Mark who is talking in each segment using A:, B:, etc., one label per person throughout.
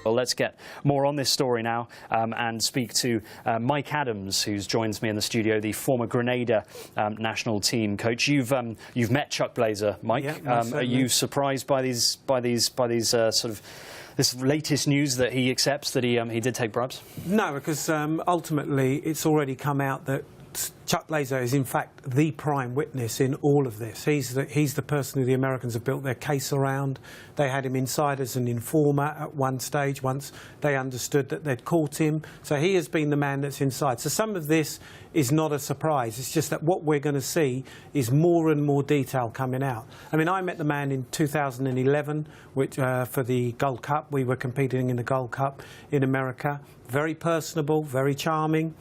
A: Well, let's get more on this story now and speak to Mike Adams, who joins me in the studio, the former Grenada national team coach. You've met Chuck Blazer, Mike.
B: Yeah,
A: are you surprised by these sort of this latest news that he accepts that he did take bribes?
B: No, because ultimately it's already come out that Chuck Blazer is in fact the prime witness in all of this. He's the person who the Americans have built their case around. They had him inside as an informer at one stage once they understood that they'd caught him. So he has been the man that's inside. So some of this is not a surprise. It's just that what we're going to see is more and more detail coming out. I mean, I met the man in 2011 which, for the Gold Cup. We were competing in the Gold Cup in America. Very personable, very charming.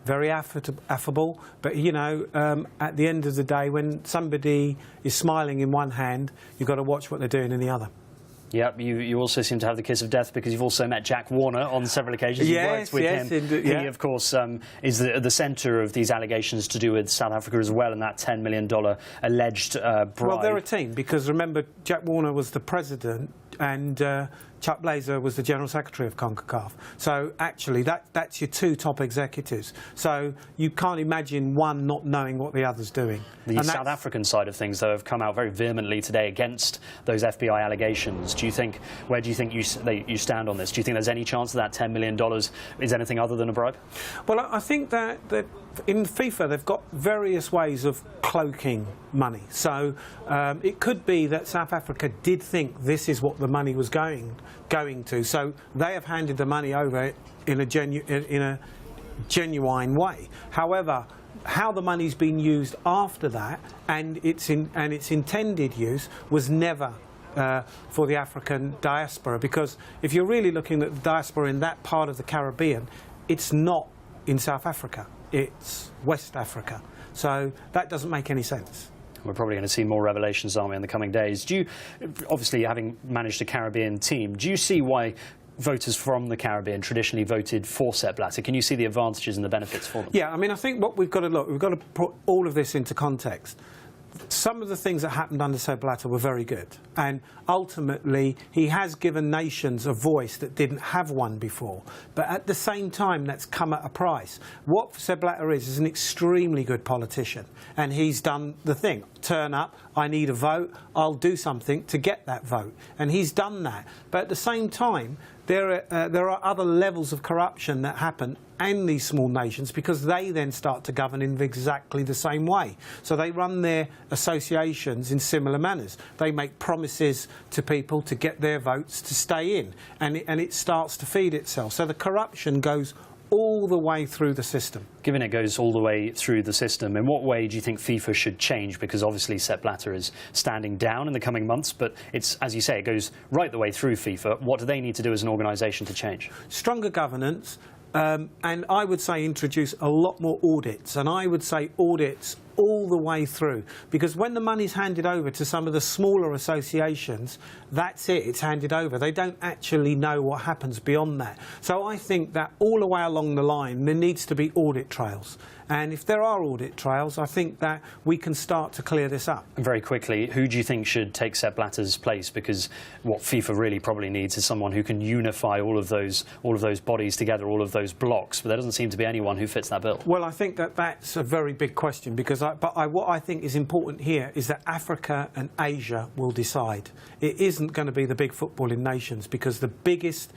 B: Very affable, but you know, at the end of the day, when somebody is smiling in one hand, you've got to watch what they're doing in the other.
A: Yep, you also seem to have the kiss of death because you've also met Jack Warner on several occasions. You've worked with him.
B: Yeah.
A: He, of course, is the centre of these allegations to do with South Africa as well, and that $10 million alleged bribe.
B: Well, they're a team because remember, Jack Warner was the president and Chuck Blazer was the General Secretary of CONCACAF. So actually that's your two top executives. So you can't imagine one not knowing what the other's doing.
A: The South African side of things, though, have come out very vehemently today against those FBI allegations. Where do you think you stand on this? Do you think there's any chance that $10 million is anything other than a bribe?
B: Well, I think that in FIFA they've got various ways of cloaking money. So it could be that South Africa did think this is what the money was going to. So they have handed the money over in a genuine way. However, how the money's been used after that and its intended use was never for the African diaspora, because if you're really looking at the diaspora in that part of the Caribbean, it's not in South Africa, it's West Africa. So that doesn't make any sense.
A: We're probably going to see more revelations, aren't we, in the coming days? Obviously, having managed a Caribbean team, do you see why voters from the Caribbean traditionally voted for Sepp Blatter? Can you see the advantages and the benefits for them?
B: Yeah, I mean, I think what we've got to put all of this into context. Some of the things that happened under Sepp Blatter were very good, and ultimately he has given nations a voice that didn't have one before, but at the same time that's come at a price. What Sepp Blatter is an extremely good politician, and he's done the thing. Turn up, I need a vote, I'll do something to get that vote, and he's done that. But at the same time, there are other levels of corruption that happen in these small nations because they then start to govern in exactly the same way. So they run their associations in similar manners. They make promises to people to get their votes to stay in, and it starts to feed itself. So the corruption goes all the way through the system.
A: Given it goes all the way through the system, in what way do you think FIFA should change? Because obviously Sepp Blatter is standing down in the coming months, but it's, as you say, it goes right the way through FIFA. What do they need to do as an organisation to change?
B: Stronger governance, and I would say introduce a lot more audits, and I would say audits all the way through, because when the money's handed over to some of the smaller associations, that's it, it's handed over. They don't actually know what happens beyond that. So I think that all the way along the line there needs to be audit trails, and if there are audit trails, I think that we can start to clear this up.
A: And very quickly, who do you think should take Sepp Blatter's place? Because what FIFA really probably needs is someone who can unify all of those bodies together, all of those blocks, but there doesn't seem to be anyone who fits that bill.
B: Well, I think that that's a very big question, because what I think is important here is that Africa and Asia will decide. It isn't going to be the big footballing nations, because the biggest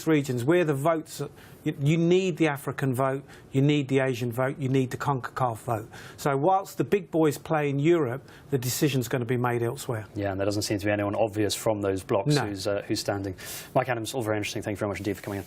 B: regions where the votes, you need the African vote, you need the Asian vote, you need the CONCACAF vote. So whilst the big boys play in Europe, the decision's going to be made elsewhere.
A: Yeah, and there doesn't seem to be anyone obvious from those blocks
B: no.
A: who's standing. Mike Adams, all very interesting. Thank you very much indeed for coming in.